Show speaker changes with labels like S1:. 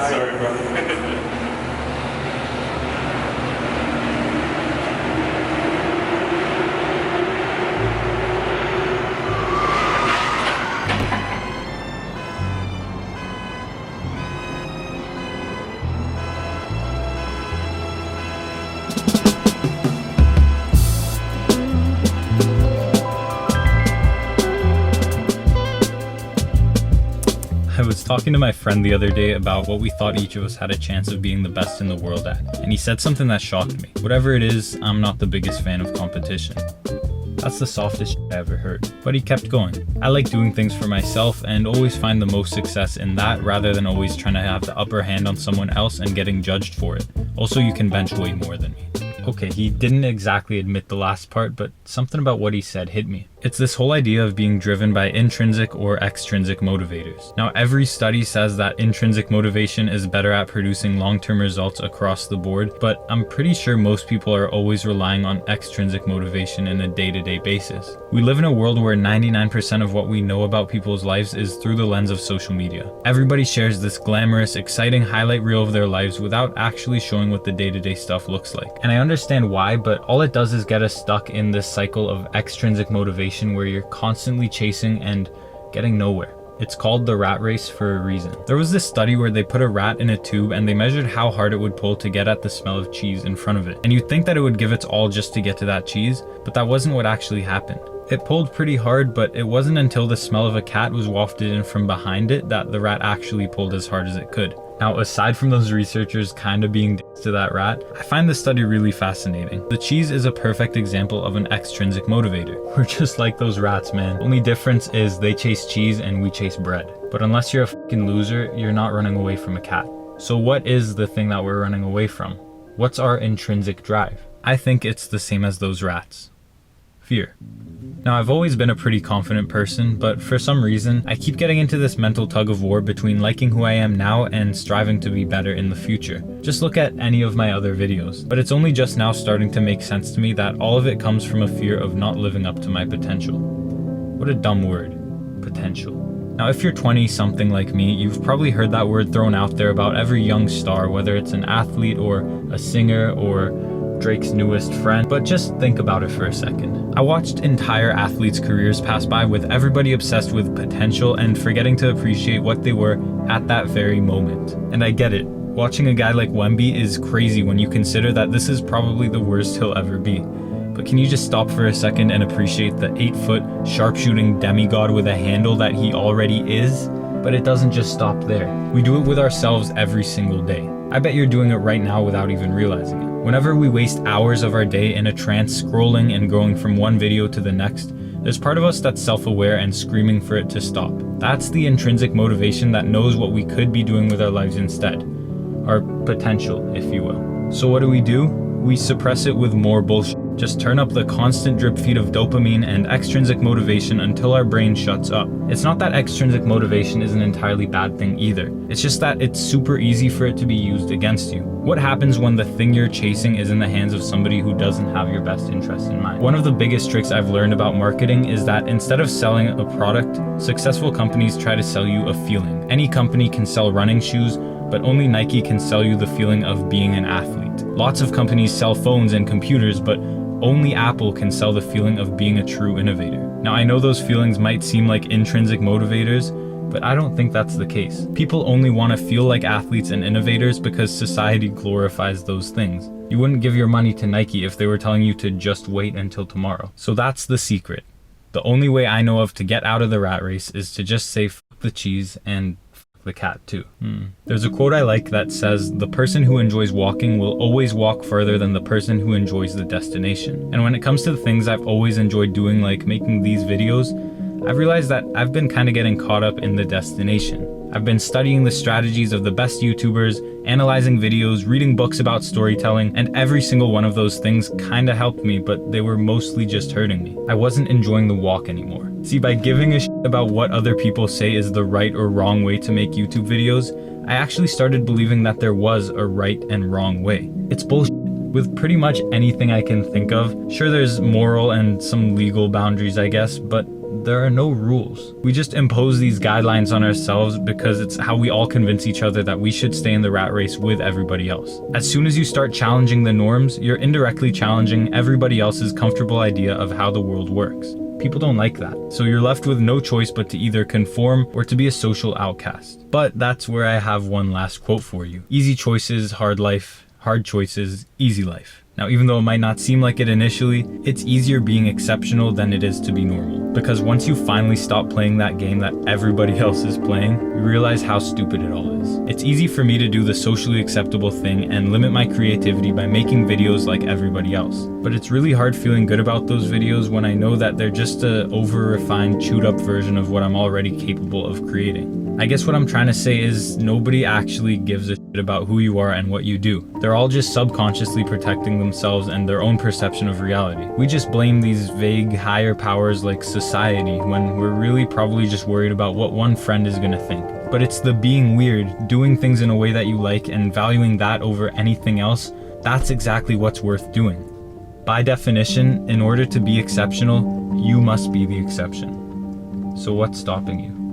S1: Sorry, bro.
S2: I was talking to my friend the other day about what we thought each of us had a chance of being the best in the world at, and he said something that shocked me. Whatever it is, I'm not the biggest fan of competition. That's the softest shit I ever heard. But he kept going. I like doing things for myself and always find the most success in that rather than always trying to have the upper hand on someone else and getting judged for it. Also, you can bench way more than me. Okay, he didn't exactly admit the last part, but something about what he said hit me. It's this whole idea of being driven by intrinsic or extrinsic motivators. Now, every study says that intrinsic motivation is better at producing long-term results across the board, but I'm pretty sure most people are always relying on extrinsic motivation in a day-to-day basis. We live in a world where 99% of what we know about people's lives is through the lens of social media. Everybody shares this glamorous, exciting highlight reel of their lives without actually showing what the day-to-day stuff looks like. And I understand why, but all it does is get us stuck in this cycle of extrinsic motivation where you're constantly chasing and getting nowhere. It's called the rat race for a reason. There was this study where they put a rat in a tube and they measured how hard it would pull to get at the smell of cheese in front of it. And you'd think that it would give its all just to get to that cheese, but that wasn't what actually happened. It pulled pretty hard, but it wasn't until the smell of a cat was wafted in from behind it that the rat actually pulled as hard as it could. Now, aside from those researchers kind of being dicks to that rat, I find this study really fascinating. The cheese is a perfect example of an extrinsic motivator. We're just like those rats, man. Only difference is they chase cheese and we chase bread. But unless you're a fucking loser, you're not running away from a cat. So what is the thing that we're running away from? What's our intrinsic drive? I think it's the same as those rats. Fear. Now, I've always been a pretty confident person, but for some reason, I keep getting into this mental tug of war between liking who I am now and striving to be better in the future. Just look at any of my other videos. But it's only just now starting to make sense to me that all of it comes from a fear of not living up to my potential. What a dumb word. Potential. Now, if you're 20-something like me, you've probably heard that word thrown out there about every young star, whether it's an athlete or a singer or Drake's newest friend, but just think about it for a second. I watched entire athletes' careers pass by with everybody obsessed with potential and forgetting to appreciate what they were at that very moment. And I get it. Watching a guy like Wemby is crazy when you consider that this is probably the worst he'll ever be. But can you just stop for a second and appreciate the 8-foot sharpshooting demigod with a handle that he already is? But it doesn't just stop there. We do it with ourselves every single day. I bet you're doing it right now without even realizing it. Whenever we waste hours of our day in a trance scrolling and going from one video to the next, there's part of us that's self-aware and screaming for it to stop. That's the intrinsic motivation that knows what we could be doing with our lives instead. Our potential, if you will. So what do? We suppress it with more bullshit. Just turn up the constant drip feed of dopamine and extrinsic motivation until our brain shuts up. It's not that extrinsic motivation is an entirely bad thing either. It's just that it's super easy for it to be used against you. What happens when the thing you're chasing is in the hands of somebody who doesn't have your best interest in mind? One of the biggest tricks I've learned about marketing is that instead of selling a product, successful companies try to sell you a feeling. Any company can sell running shoes, but only Nike can sell you the feeling of being an athlete. Lots of companies sell phones and computers, but only Apple can sell the feeling of being a true innovator. Now, I know those feelings might seem like intrinsic motivators, but I don't think that's the case. People only want to feel like athletes and innovators because society glorifies those things. You wouldn't give your money to Nike if they were telling you to just wait until tomorrow. So that's the secret. The only way I know of to get out of the rat race is to just say f the cheese and the cat too. There's a quote I like that says, "The person who enjoys walking will always walk further than the person who enjoys the destination." And when it comes to the things I've always enjoyed doing, like making these videos, I've realized that I've been kind of getting caught up in the destination. I've been studying the strategies of the best YouTubers, analyzing videos, reading books about storytelling, and every single one of those things kind of helped me, but they were mostly just hurting me. I wasn't enjoying the walk anymore. See, by giving a shit about what other people say is the right or wrong way to make YouTube videos, I actually started believing that there was a right and wrong way. It's bullshit. With pretty much anything I can think of, sure there's moral and some legal boundaries I guess, but there are no rules. We just impose these guidelines on ourselves because it's how we all convince each other that we should stay in the rat race with everybody else. As soon as you start challenging the norms, you're indirectly challenging everybody else's comfortable idea of how the world works. People don't like that. So you're left with no choice but to either conform or to be a social outcast. But that's where I have one last quote for you. Easy choices, hard life. Hard choices, easy life. Now, even though it might not seem like it initially, it's easier being exceptional than it is to be normal. Because once you finally stop playing that game that everybody else is playing, you realize how stupid it all is. It's easy for me to do the socially acceptable thing and limit my creativity by making videos like everybody else. But it's really hard feeling good about those videos when I know that they're just a over-refined, chewed-up version of what I'm already capable of creating. I guess what I'm trying to say is nobody actually gives a shit about who you are and what you do. They're all just subconsciously protecting themselves and their own perception of reality. We just blame these vague higher powers like society when we're really probably just worried about what one friend is gonna think. But it's the being weird, doing things in a way that you like and valuing that over anything else, that's exactly what's worth doing. By definition, in order to be exceptional, you must be the exception. So what's stopping you?